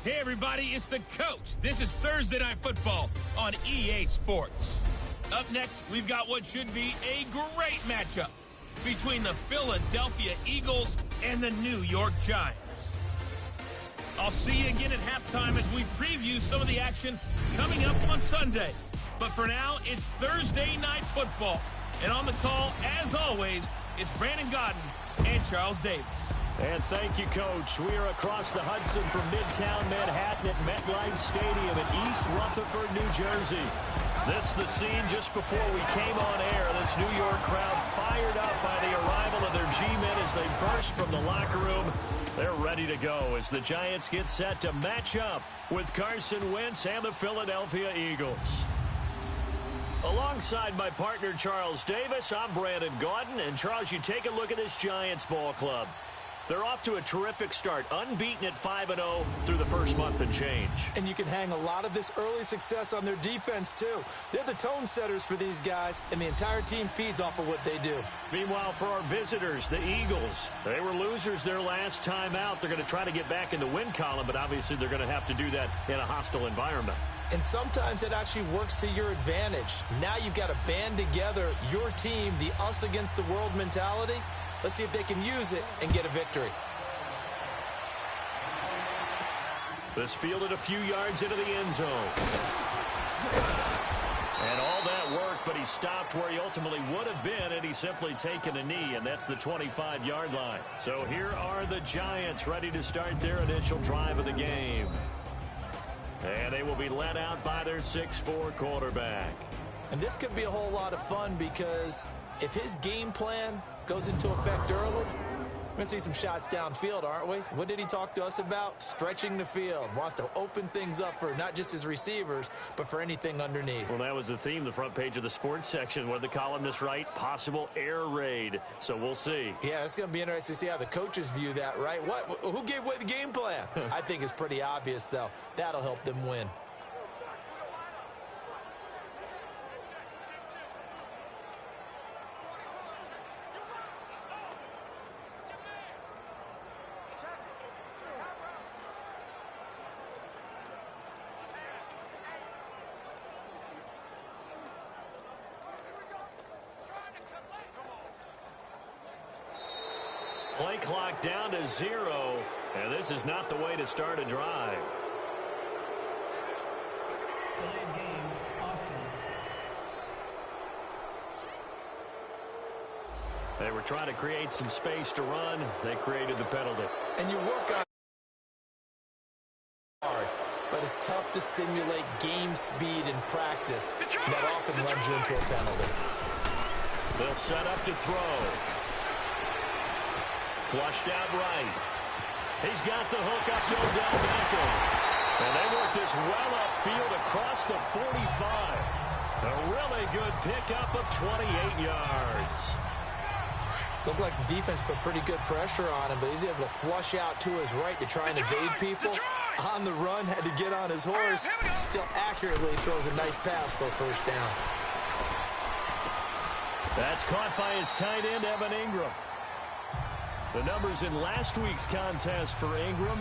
Hey, everybody, it's the coach. This is Thursday Night Football on EA Sports. Up next, we've got what should be a great matchup between the Philadelphia Eagles and the New York Giants. I'll see you again at halftime as we preview some of the action coming up on Sunday. But for now, it's Thursday Night Football. And on the call, as always, is Brandon Godden and Charles Davis. And thank you, Coach. We are across the Hudson from Midtown Manhattan at MetLife Stadium in East Rutherford, New Jersey. This is the scene just before we came on air. This New York crowd fired up by the arrival of their G-men as they burst from the locker room. They're ready to go as the Giants get set to match up with Carson Wentz and the Philadelphia Eagles. Alongside my partner, Charles Davis, I'm Brandon Gaudin. And, Charles, you take a look at this Giants ball club. They're off to a terrific start, unbeaten at 5-0 through the first month and change. And you can hang a lot of this early success on their defense, too. They're the tone setters for these guys, and the entire team feeds off of what they do. Meanwhile, for our visitors, the Eagles, they were losers their last time out. They're going to try to get back in the win column, but obviously they're going to have to do that in a hostile environment. And sometimes it actually works to your advantage. Now you've got to band together your team, the us against the world mentality. Let's see if they can use it and get a victory. This fielded a few yards into the end zone. And all that work, but he stopped where he ultimately would have been, and he's simply taken a knee, and that's the 25-yard line. So here are the Giants ready to start their initial drive of the game. And they will be led out by their 6'4" quarterback. And this could be a whole lot of fun because if his game plan goes into effect early, we're going to see some shots downfield, aren't we? What did he talk to us about? Stretching the field. Wants to open things up for not just his receivers, but for anything underneath. Well, that was the theme, the front page of the sports section. What did the columnists write? Possible air raid. So we'll see. Yeah, it's going to be interesting to see how the coaches view that, right? Who gave away the game plan? I think it's pretty obvious, though. That'll help them win. Play clock down to 0, and this is not the way to start a drive. Delayed game, offense. They were trying to create some space to run. They created the penalty. And you work on hard, but it's tough to simulate game speed in practice. That often runs you into a penalty. They'll set up to throw. Flushed out right. He's got the hook up to Odell Beckham. And they work this well upfield across the 45. A really good pickup of 28 yards. Looked like the defense put pretty good pressure on him, but he's able to flush out to his right to try and evade people. On the run, had to get on his horse. Still accurately throws a nice pass for a first down. That's caught by his tight end, Evan Ingram. The numbers in last week's contest for Ingram,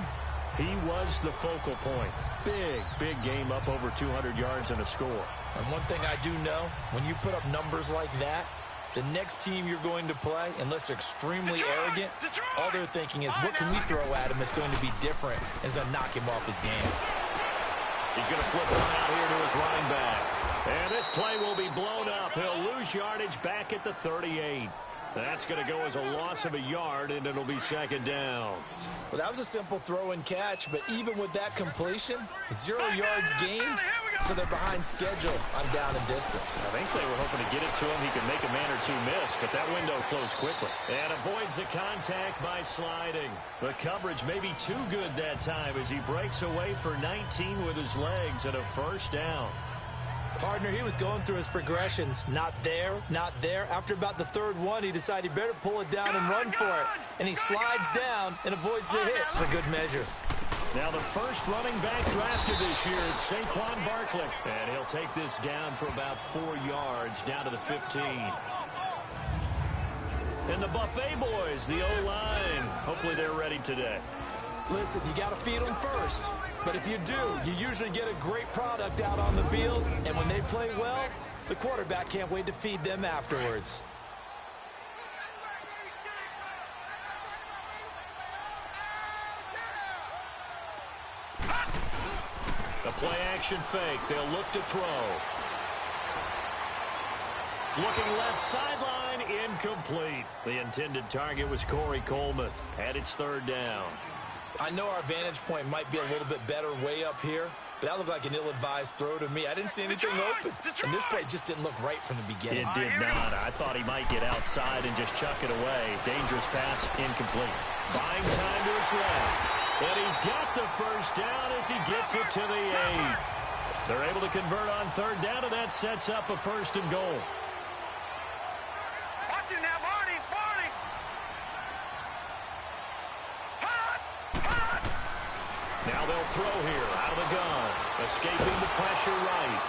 he was the focal point. Big game, up over 200 yards and a score. And one thing I do know, when you put up numbers like that, the next team you're going to play, unless they're extremely arrogant, all they're thinking is, what can we throw at him that's going to be different? It's going to knock him off his game. He's going to flip one out here to his running back. And this play will be blown up. He'll lose yardage back at the 38. That's going to go as a loss of a yard, and it'll be second down. Well, that was a simple throw and catch, but even with that completion, 0 yards gained, so they're behind schedule on down and distance. I think they were hoping to get it to him. He could make a man or two miss, but that window closed quickly. And avoids the contact by sliding. The coverage may be too good that time as he breaks away for 19 with his legs and a first down. Partner, he was going through his progressions. Not there, not there. After about the third one, he decided he better pull it down and run for it. And he slides down and avoids the hit for good measure. Now the first running back drafted this year, it's Saquon Barkley. And he'll take this down for about 4 yards, down to the 15. And the Buffet boys, the O-line, hopefully they're ready today. Listen, you got to feed them first. But if you do, you usually get a great product out on the field. And when they play well, the quarterback can't wait to feed them afterwards. The play-action fake. They'll look to throw. Looking left sideline, incomplete. The intended target was Corey Coleman, and it's third down. I know our vantage point might be a little bit better way up here, but that looked like an ill-advised throw to me. I didn't see anything open, and this play just didn't look right from the beginning. It did not. I thought he might get outside and just chuck it away. Dangerous pass, incomplete. Buying time to his left, and he's got the first down as he gets it to the 8. They're able to convert on third down, and that sets up a first and goal. Now they'll throw here out of the gun. Escaping the pressure right.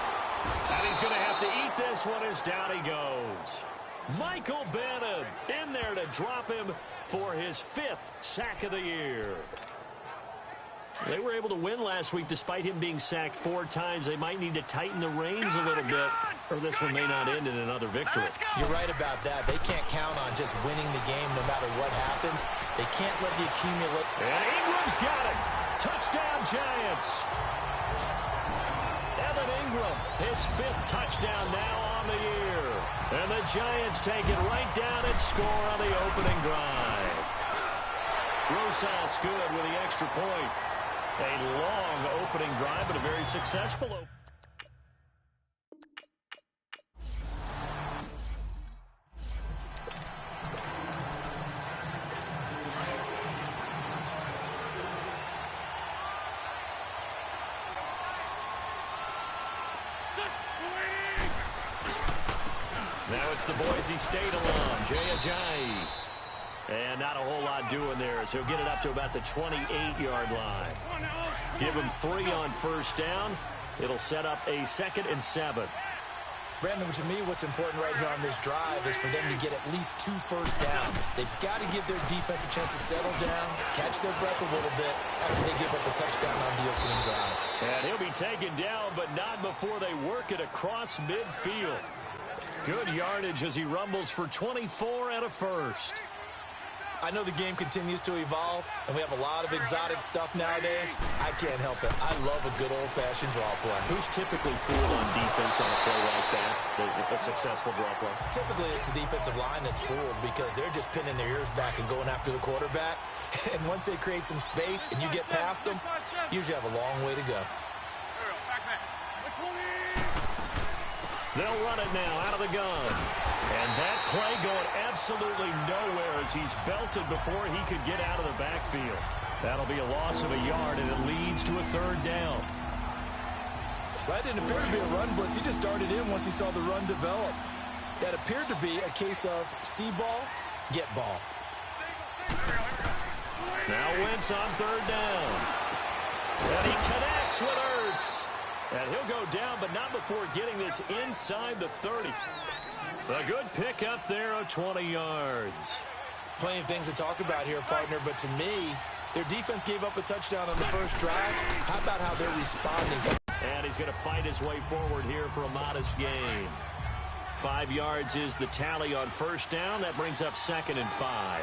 And he's going to have to eat this one as down he goes. Michael Bannon in there to drop him for his 5th sack of the year. They were able to win last week despite him being sacked 4 times. They might need to tighten the reins a little bit, or this one may not end in another victory. You're right about that. They can't count on just winning the game no matter what happens. They can't let the accumulate. And Ingram's got it. Touchdown, Giants. Evan Ingram, his 5th touchdown now on the year. And the Giants take it right down and score on the opening drive. Rosas good with the extra point. A long opening drive, but a very successful opening. Now it's the Boise State alum, Jay Ajayi. And not a whole lot doing there as he'll get it up to about the 28-yard line. Give him 3 on first down. It'll set up a 2nd and 7. Brandon, to me, what's important right here on this drive is for them to get at least 2 first downs. They've got to give their defense a chance to settle down, catch their breath a little bit after they give up a touchdown on the opening drive. And he'll be taken down, but not before they work it across midfield. Good yardage as he rumbles for 24 and a first. I know the game continues to evolve, and we have a lot of exotic stuff nowadays. I can't help it. I love a good old-fashioned draw play. Who's typically fooled on defense on a play like that, a successful draw play? Typically, it's the defensive line that's fooled because they're just pinning their ears back and going after the quarterback. And once they create some space and you get past them, you usually have a long way to go. They'll run it now out of the gun. And that play going absolutely nowhere as he's belted before he could get out of the backfield. That'll be a loss of a yard, and it leads to a 3rd down. That didn't appear to be a run blitz. He just darted in once he saw the run develop. That appeared to be a case of see ball, get ball. Now Wentz on 3rd down. And he connects with Ertz. And he'll go down, but not before getting this inside the 30. A good pick up there of 20 yards. Plenty of things to talk about here, partner, but to me, their defense gave up a touchdown on the first drive. How about how they're responding? And he's going to fight his way forward here for a modest gain. 5 yards is the tally on first down. That brings up 2nd and 5.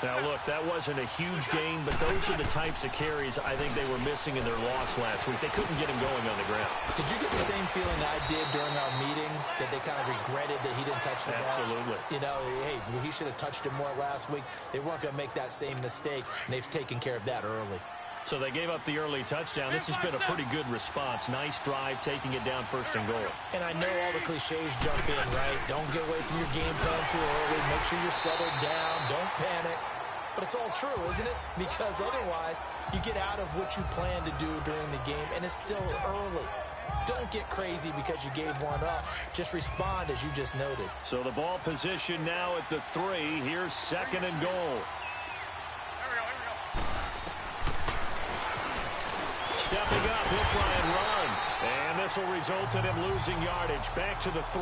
Now, look, that wasn't a huge gain, but those are the types of carries I think they were missing in their loss last week. They couldn't get him going on the ground. Did you get the same feeling I did during our meetings, that they kind of regretted that he didn't touch the ball? Absolutely. You know, hey, he should have touched it more last week. They weren't going to make that same mistake, and they've taken care of that early. So they gave up the early touchdown. This has been a pretty good response. Nice drive, taking it down 1st and goal. And I know all the cliches jump in, right? Don't get away from your game plan too early. Make sure you're settled down. Don't panic. But it's all true, isn't it? Because otherwise, you get out of what you plan to do during the game, and it's still early. Don't get crazy because you gave one up. Just respond as you just noted. So the ball position now at the 3. Here's 2nd and goal. Stepping up, he'll try and run. And this will result in him losing yardage. Back to the 3.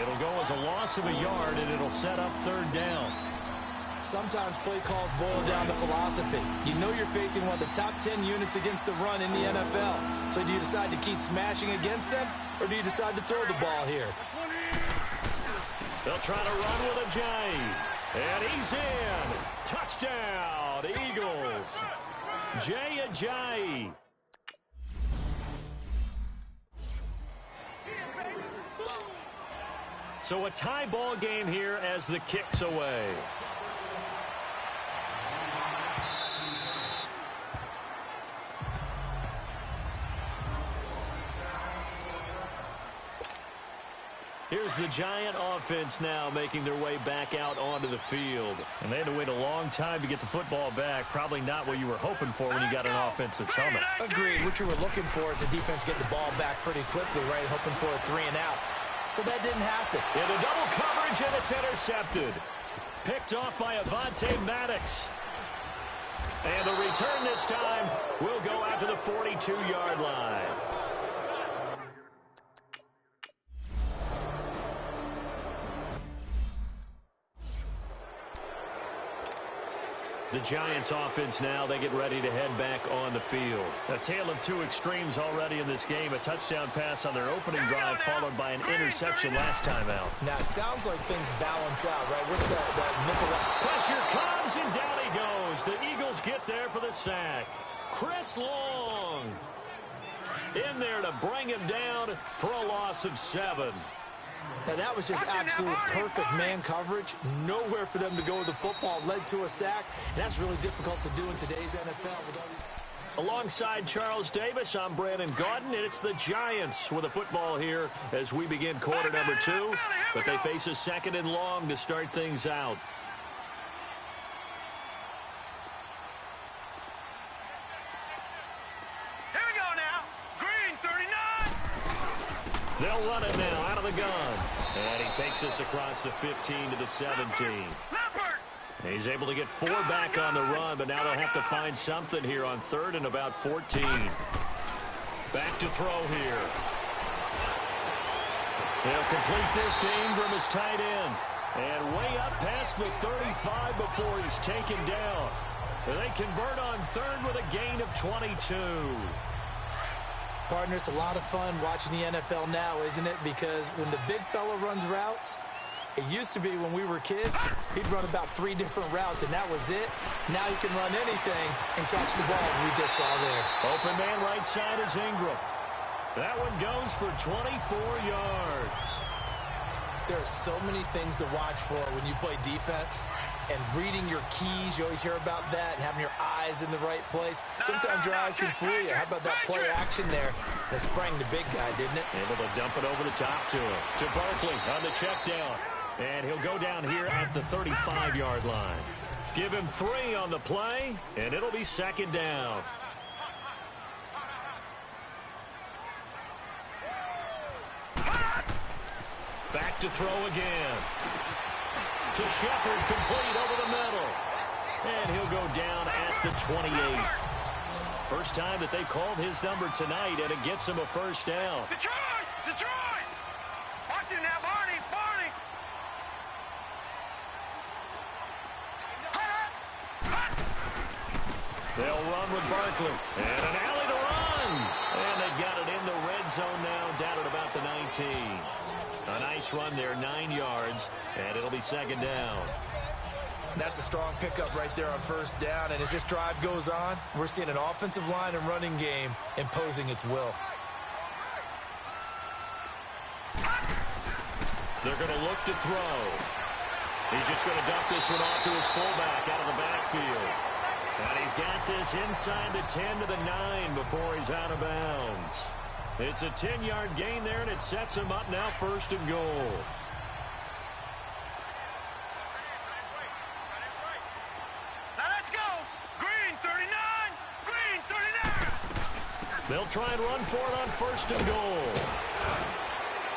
It'll go as a loss of a yard, and it'll set up 3rd down. Sometimes play calls boil down to philosophy. You know you're facing one of the top 10 units against the run in the NFL. So do you decide to keep smashing against them, or do you decide to throw the ball here? They'll try to run with a J. And he's in. Touchdown, Eagles. J. So a tie ball game here as the kick's away. Here's the Giant offense now making their way back out onto the field. And they had to wait a long time to get the football back. Probably not what you were hoping for when you got an offense that's humming. Agreed. What you were looking for is the defense getting the ball back pretty quickly, right? Hoping for a 3-and-out. So that didn't happen. Into double coverage, and it's intercepted. Picked off by Avonte Maddox. And the return this time will go out to the 42-yard line. The Giants offense now, they get ready to head back on the field. A tale of two extremes already in this game. A touchdown pass on their opening drive followed by an interception last time out. Now, it sounds like things balance out, right? What's that mental... Pressure comes, and down he goes. The Eagles get there for the sack. Chris Long in there to bring him down for a loss of 7. Now, that was just absolute perfect man coverage. Nowhere for them to go with the football. Led to a sack. And that's really difficult to do in today's NFL. With all these... Alongside Charles Davis, I'm Brandon Gaudin, and it's the Giants with the football here as we begin quarter number 2. But they face a 2nd and long to start things out. Here we go now. Green, 39. They'll run it now out of the gun. And he takes us across the 15 to the 17. He's able to get 4 back on the run, but now they'll have to find something here on 3rd and about 14. Back to throw here. They'll complete this to Ingram as tight end. And way up past the 35 before he's taken down. And they convert on 3rd with a gain of 22. Partner, it's a lot of fun watching the NFL now, isn't it? Because when the big fella runs routes, it used to be when we were kids, he'd run about 3 different routes, and that was it. Now he can run anything and catch the balls we just saw there. Open man right side is Ingram. That one goes for 24 yards. There are so many things to watch for when you play defense. And reading your keys, you always hear about that, and having your eyes in the right place. Sometimes your eyes can fool you. How about that play action there that sprang the big guy, didn't it? Able to dump it over the top to him. To Barkley on the check down. And he'll go down here at the 35-yard line. Give him 3 on the play, and it'll be 2nd down. Back to throw again. To Shepard, complete over the middle. And he'll go down at the 28. First time that they called his number tonight, and it gets him a first down. Detroit! Detroit! Watch him now, Barney! Barney! They'll run with Barkley. And an alley to run. And they got it in the red zone now, down at about the 19. A nice run there, 9 yards, and it'll be 2nd down. That's a strong pickup right there on 1st down, and as this drive goes on, we're seeing an offensive line and running game imposing its will. They're going to look to throw. He's just going to dump this one off to his fullback out of the backfield. And he's got this inside the 10 to the 9 before he's out of bounds. It's a 10-yard gain there, and it sets him up now 1st and goal. Now let's go! Green, 39! Green, 39! They'll try and run for it on 1st and goal.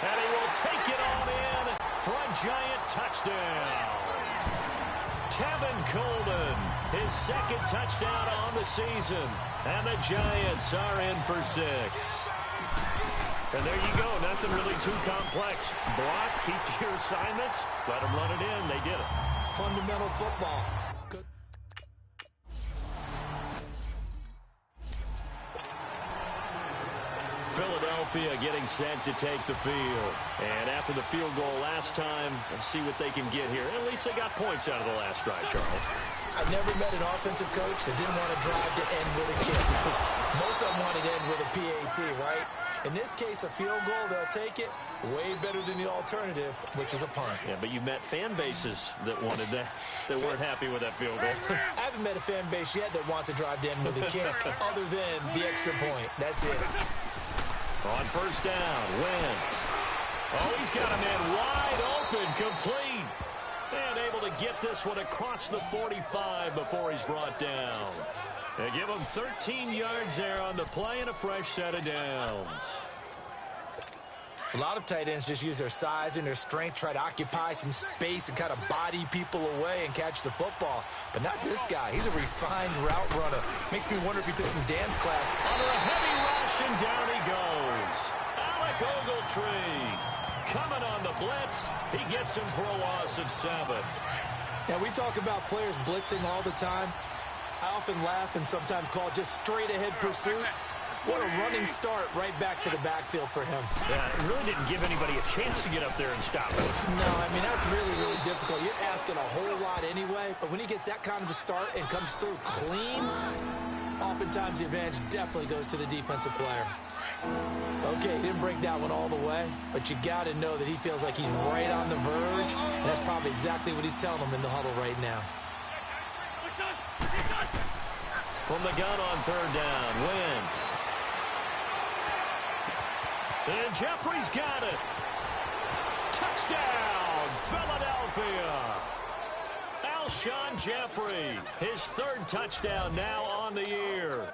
And he will take it on in for a Giant touchdown. Tevin Coleman, his 2nd touchdown on the season. And the Giants are in for 6. And there you go. Nothing really too complex. Block, keep to your assignments. Let them run it in. They did it. fundamental football. Good. Philadelphia getting set to take the field. And after the field goal last time, let's see what they can get here. At least they got points out of the last drive, Charles. I've never met an offensive coach that didn't want to drive to end with a kick. Most of them wanted to end with a PAT, right? In this case, a field goal, they'll take it. Way better than the alternative, which is a punt. Yeah, but you met fan bases that wanted that, that weren't happy with that field goal. I haven't met a fan base yet that wants to drive to end with a kick, other than the extra point. That's it. On first down, Wentz. Oh, he's got a man wide open, complete. And able to get this one across the 45 before he's brought down. They give him 13 yards there on the play and a fresh set of downs. A lot of tight ends just use their size and their strength, try to occupy some space and kind of body people away and catch the football. But not this guy. He's a refined route runner. Makes me wonder if he took some dance class. Under a heavy rush, and down he goes. Alec Ogletree coming on the blitz. He gets him for a loss of 7. Now, we talk about players blitzing all the time. I often laugh and sometimes call it just straight-ahead pursuit. What a running start right back to the backfield for him. Yeah, it really didn't give anybody a chance to get up there and stop it. No, I mean, that's really, really difficult. You're asking a whole lot anyway, but when he gets that kind of a start and comes through clean, oftentimes the advantage definitely goes to the defensive player. Okay, he didn't break that one all the way, but you got to know that he feels like he's right on the verge, and that's probably exactly what he's telling them in the huddle right now. From the gun on third down, Wentz. And Jeffrey's got it. Touchdown, Philadelphia. Alshon Jeffrey, his 3rd touchdown now on the year.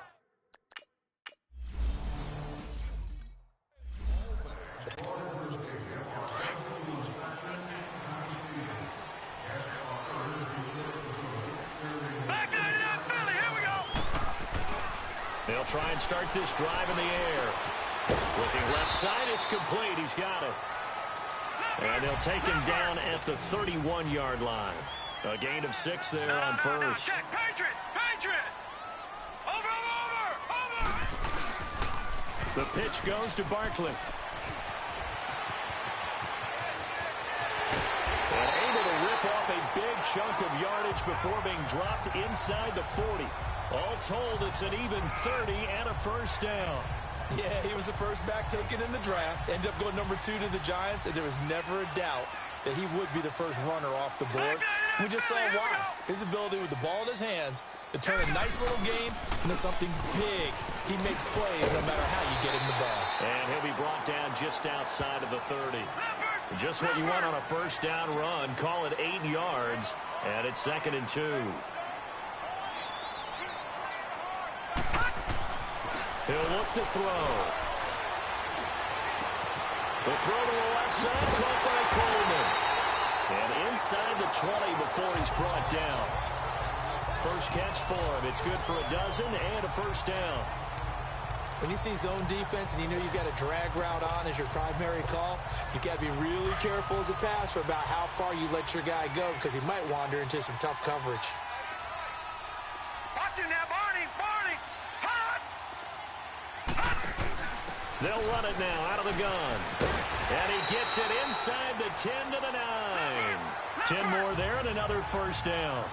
They'll try and start this drive in the air. Looking left side, it's complete. He's got it. And they'll take him down at the 31-yard line. A gain of 6 there on first. Check. Patriot! Patriot! Over! The pitch goes to Barkley. And able to rip off a big chunk of yardage before being dropped inside the 40. All told, it's an even 30 and a first down. Yeah, he was the first back taken in the draft. Ended up going number 2 to the Giants, and there was never a doubt that he would be the first runner off the board. We just saw why. His ability with the ball in his hands to turn a nice little game into something big. He makes plays no matter how you get him the ball. And he'll be brought down just outside of the 30. Just what you want on a first down run. Call it 8 yards, and it's 2nd and 2. He'll look to throw. The throw to the left side, caught by Coleman. And inside the 20 before he's brought down. First catch for him. It's good for a dozen and a first down. When you see zone defense and you know you've got a drag route on as your primary call, you've got to be really careful as a passer about how far you let your guy go because he might wander into some tough coverage. Watch him now, Barney! Barney! Hot! They'll run it now out of the gun. And he gets it inside the 10 to the 9. 10 more there and another first down.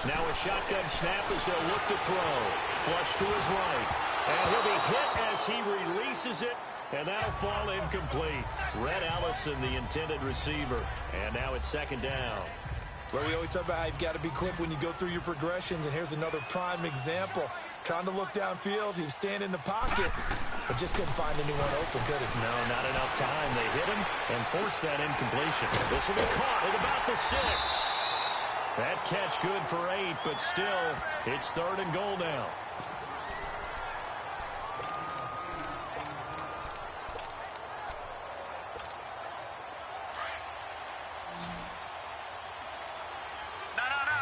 Now a shotgun snap as they'll look to throw. Flush to his right. And he'll be hit as he releases it. And that'll fall incomplete. Red Allison, the intended receiver. And now it's 2nd down. Well, we always talk about how you've got to be quick when you go through your progressions, and here's another prime example. Trying to look downfield, he was standing in the pocket, but just couldn't find anyone open, could he? No, not enough time. They hit him and forced that incompletion. This will be caught at about the 6. That catch good for 8, but still, it's 3rd and goal now.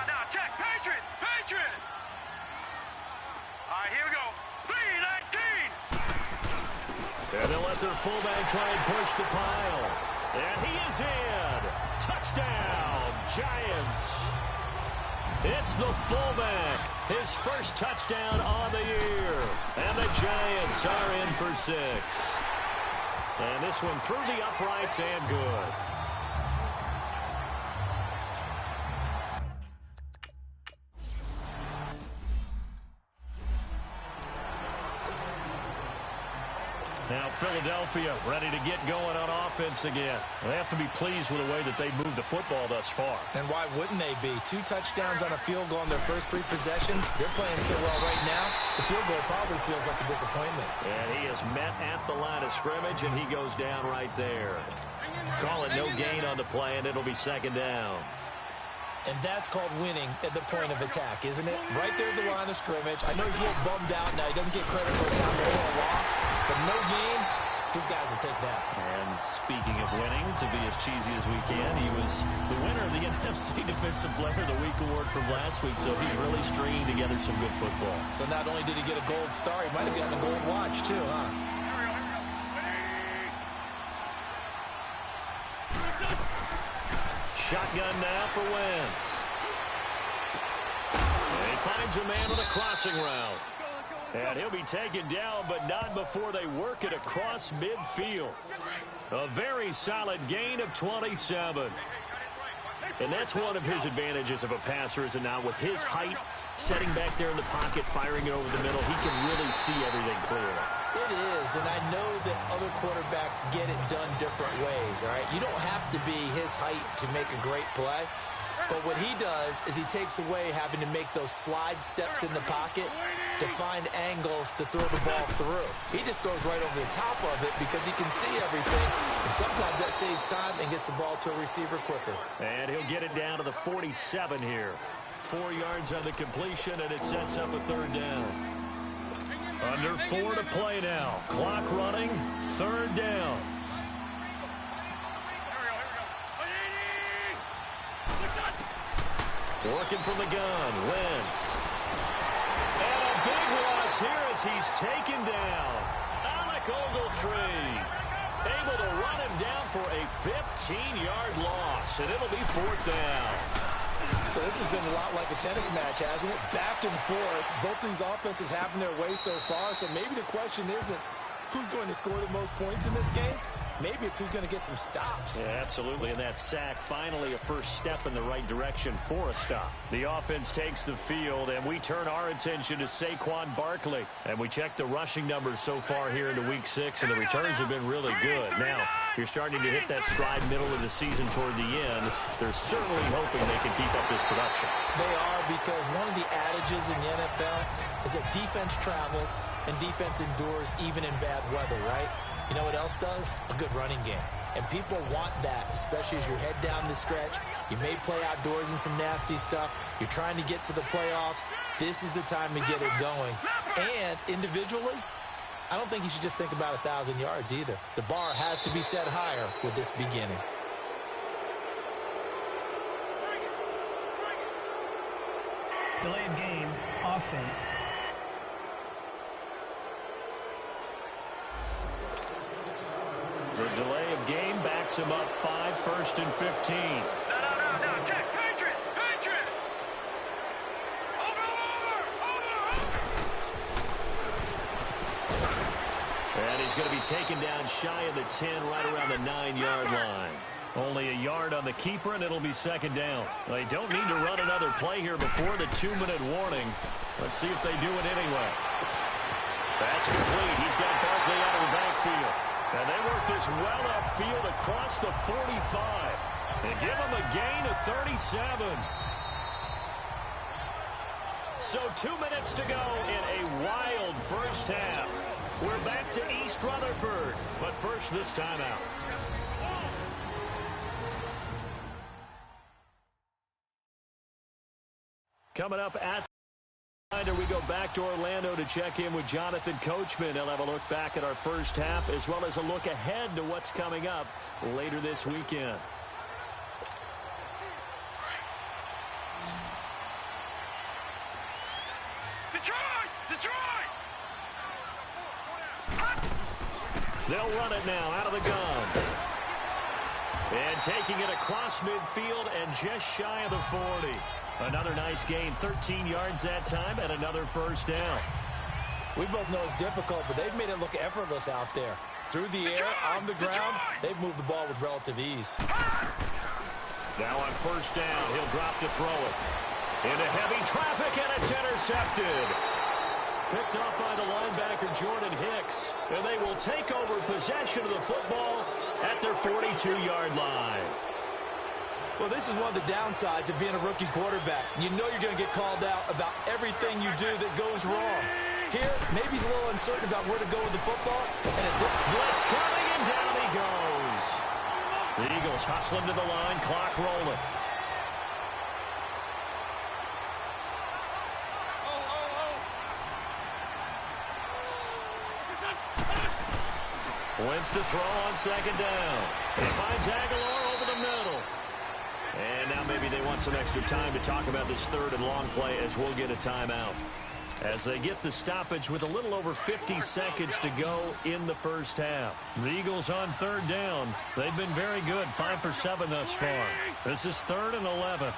No, check, Patriot! Patriot! All right, here we go. 3-19! And they'll let their fullback try and push the pile. And he is in. Touchdown, Giants. It's the fullback. His first touchdown on the year. And the Giants are in for 6. And this one through the uprights and good. Now Philadelphia ready to get going on offense again. They have to be pleased with the way that they moved the football thus far. And why wouldn't they be? 2 touchdowns on a field goal in their first 3 possessions. They're playing so well right now, the field goal probably feels like a disappointment. And he is met at the line of scrimmage, and he goes down right there. Call it no gain on the play, and it'll be 2nd down. And that's called winning at the point of attack, isn't it? Right there at the line of scrimmage. I know he's a little bummed out now. He doesn't get credit for a time for a loss. But no gain, his guys will take that. And speaking of winning, to be as cheesy as we can, he was the winner of the NFC Defensive Player of the Week award from last week. So he's really stringing together some good football. So not only did he get a gold star, he might have gotten a gold watch too, huh? Shotgun now for Wentz. And he finds a man on a crossing route. And he'll be taken down, but not before they work it across midfield. A very solid gain of 27. And that's one of his advantages of a passer, is it not? With his height, setting back there in the pocket, firing it over the middle, he can really see everything clearly. It is, and I know that other quarterbacks get it done different ways, all right? You don't have to be his height to make a great play, but what he does is he takes away having to make those slide steps in the pocket to find angles to throw the ball through. He just throws right over the top of it because he can see everything, and sometimes that saves time and gets the ball to a receiver quicker. And he'll get it down to the 47 here. 4 yards on the completion, and it sets up a 3rd down. Under 4 to play now. Clock running. 3rd down. Working from the gun. Wentz. And a big loss here as he's taken down. Alec Ogletree able to run him down for a 15-yard loss, and it'll be 4th down. So this has been a lot like a tennis match, hasn't it? Back and forth. Both of these offenses having their way so far. So maybe the question isn't who's going to score the most points in this game. Maybe it's who's going to get some stops. Yeah, absolutely. And that sack, finally a first step in the right direction for a stop. The offense takes the field, and we turn our attention to Saquon Barkley. And we check the rushing numbers so far here into Week 6, and the returns have been really good. Now, you're starting to hit that stride middle of the season toward the end. They're certainly hoping they can keep up this production. They are, because one of the adages in the NFL is that defense travels and defense endures even in bad weather, right? You know what else does? A good running game. And people want that, especially as you head down the stretch. You may play outdoors in some nasty stuff. You're trying to get to the playoffs. This is the time to get it going. And individually, I don't think you should just think about 1,000 yards either. The bar has to be set higher with this beginning. Delay of game, offense. The delay of game backs him up 5, 1st and 15. No. Check. Patriot. Over. And he's going to be taken down shy of the 10, right around the 9-yard line. Only a yard on the keeper, and it'll be 2nd down. They don't need to run another play here before the 2-minute warning. Let's see if they do it anyway. That's complete. He's got Barkley out of the backfield. And they work this well upfield across the 45. And give him a gain of 37. So 2 minutes to go in a wild first half. We're back to East Rutherford. But first, this timeout. Coming up at we go back to Orlando to check in with Jonathan Coachman. He'll have a look back at our first half as well as a look ahead to what's coming up later this weekend. Detroit! They'll run it now out of the gun. And taking it across midfield and just shy of the 40. Another nice gain, 13 yards that time, and another first down. We both know it's difficult, but they've made it look effortless out there. Through the air, on the ground, they've moved the ball with relative ease. Now on first down, he'll drop to throw it. Into heavy traffic, and it's intercepted. Picked off by the linebacker, Jordan Hicks. And they will take over possession of the football at their 42-yard line. Well, this is one of the downsides of being a rookie quarterback. You know you're going to get called out about everything you do that goes wrong. Here, maybe he's a little uncertain about where to go with the football. And blitz coming, and down he goes. The Eagles hustle him to the line, clock rolling. Wentz to throw on second down. He finds Aguilar over the middle. And now maybe they want some extra time to talk about this third and long play as we'll get a timeout. As they get the stoppage with a little over 50 seconds to go in the first half. The Eagles on third down. They've been very good, 5 for 7 thus far. This is 3rd and 11.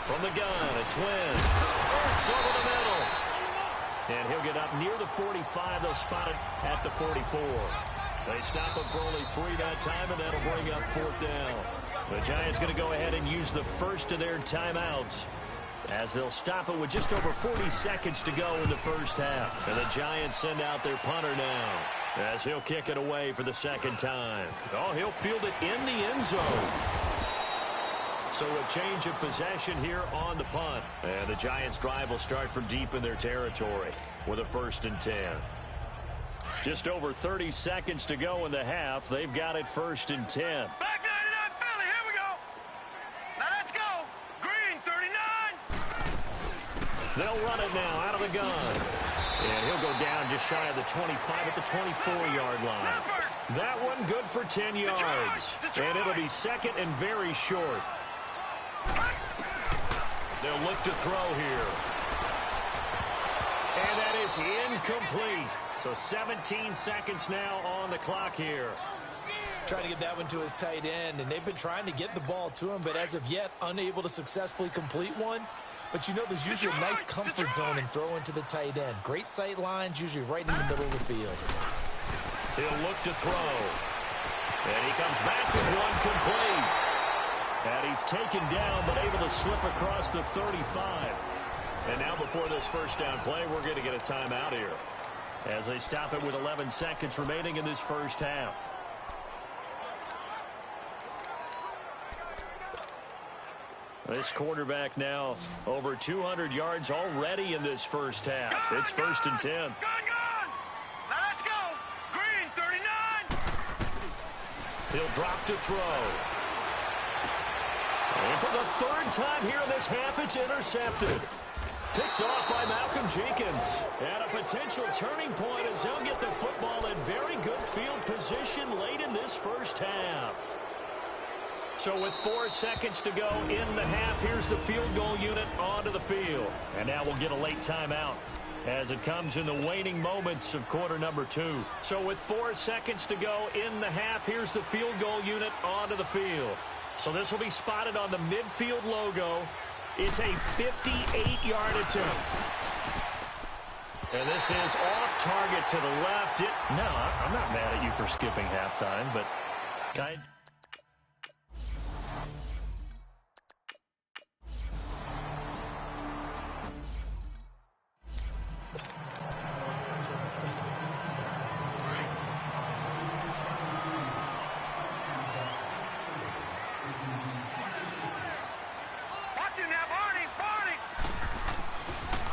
From the gun, it's Wentz. Works over the middle. And he'll get up near the 45. They'll spot it at the 44. They stop him for only 3 that time, and that'll bring up 4th down. The Giants going to go ahead and use the first of their timeouts, as they'll stop it with just over 40 seconds to go in the first half. And the Giants send out their punter now, as he'll kick it away for the second time. Oh, he'll field it in the end zone. So a change of possession here on the punt. And the Giants' drive will start from deep in their territory with a 1st and 10. Just over 30 seconds to go in the half. They've got it 1st and 10. Back 99 Philly, here we go. Now let's go. Green, 39. They'll run it now out of the gun. And he'll go down just shy of the 25 at the 24-yard line. That one good for 10 yards. And it'll be 2nd and very short. They'll look to throw here. And that is incomplete. So 17 seconds now on the clock here. Trying to get that one to his tight end, and they've been trying to get the ball to him, but as of yet, unable to successfully complete one. But you know there's usually a nice comfort zone in throwing to the tight end. Great sight lines, usually right in the middle of the field. He'll look to throw. And he comes back with one complete. And he's taken down, but able to slip across the 35. And now before this first down play, we're going to get a timeout here, as they stop it with 11 seconds remaining in this first half. This quarterback now over 200 yards already in this first half. It's 1st and 10. Gone. Now let's go. Green, 39. He'll drop to throw. And for the 3rd time here in this half, it's intercepted. Picked off by Malcolm Jenkins. And a potential turning point as they'll get the football in very good field position late in this first half. So with 4 seconds to go in the half, here's the field goal unit onto the field. And now we'll get a late timeout as it comes in the waning moments of quarter number 2. So with 4 seconds to go in the half, here's the field goal unit onto the field. So this will be spotted on the midfield logo. It's a 58-yard attempt. And this is off target to the left. No, I'm not mad at you for skipping halftime, but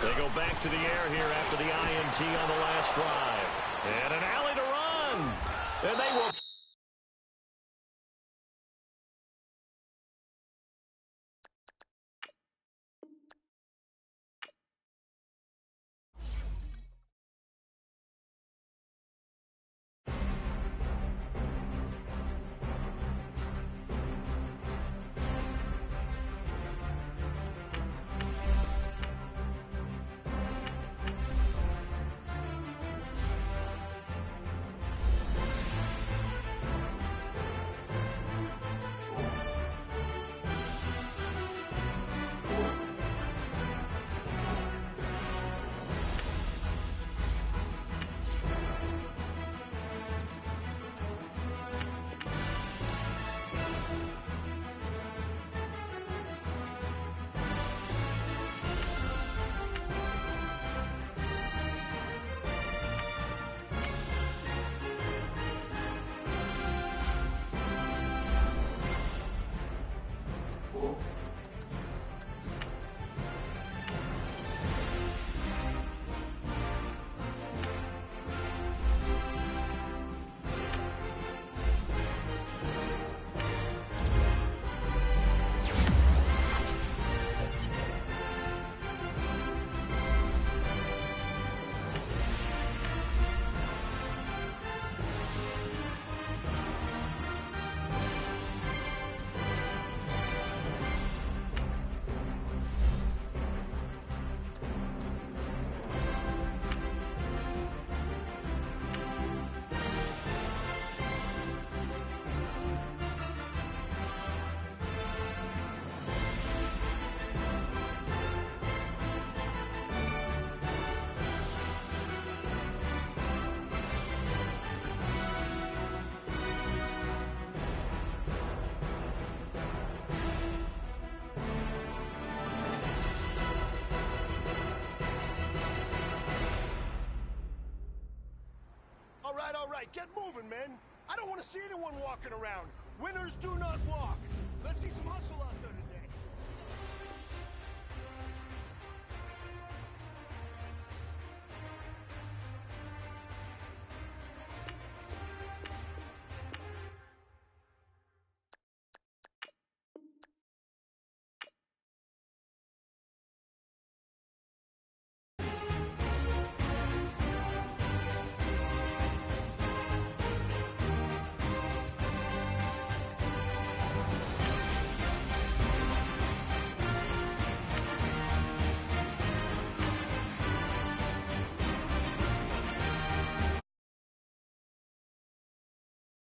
they go back to the air here after the INT on the last drive. And an alley to run. And they will... right, get moving, men. I don't want to see anyone walking around. Winners do not walk. Let's see some hustle out there.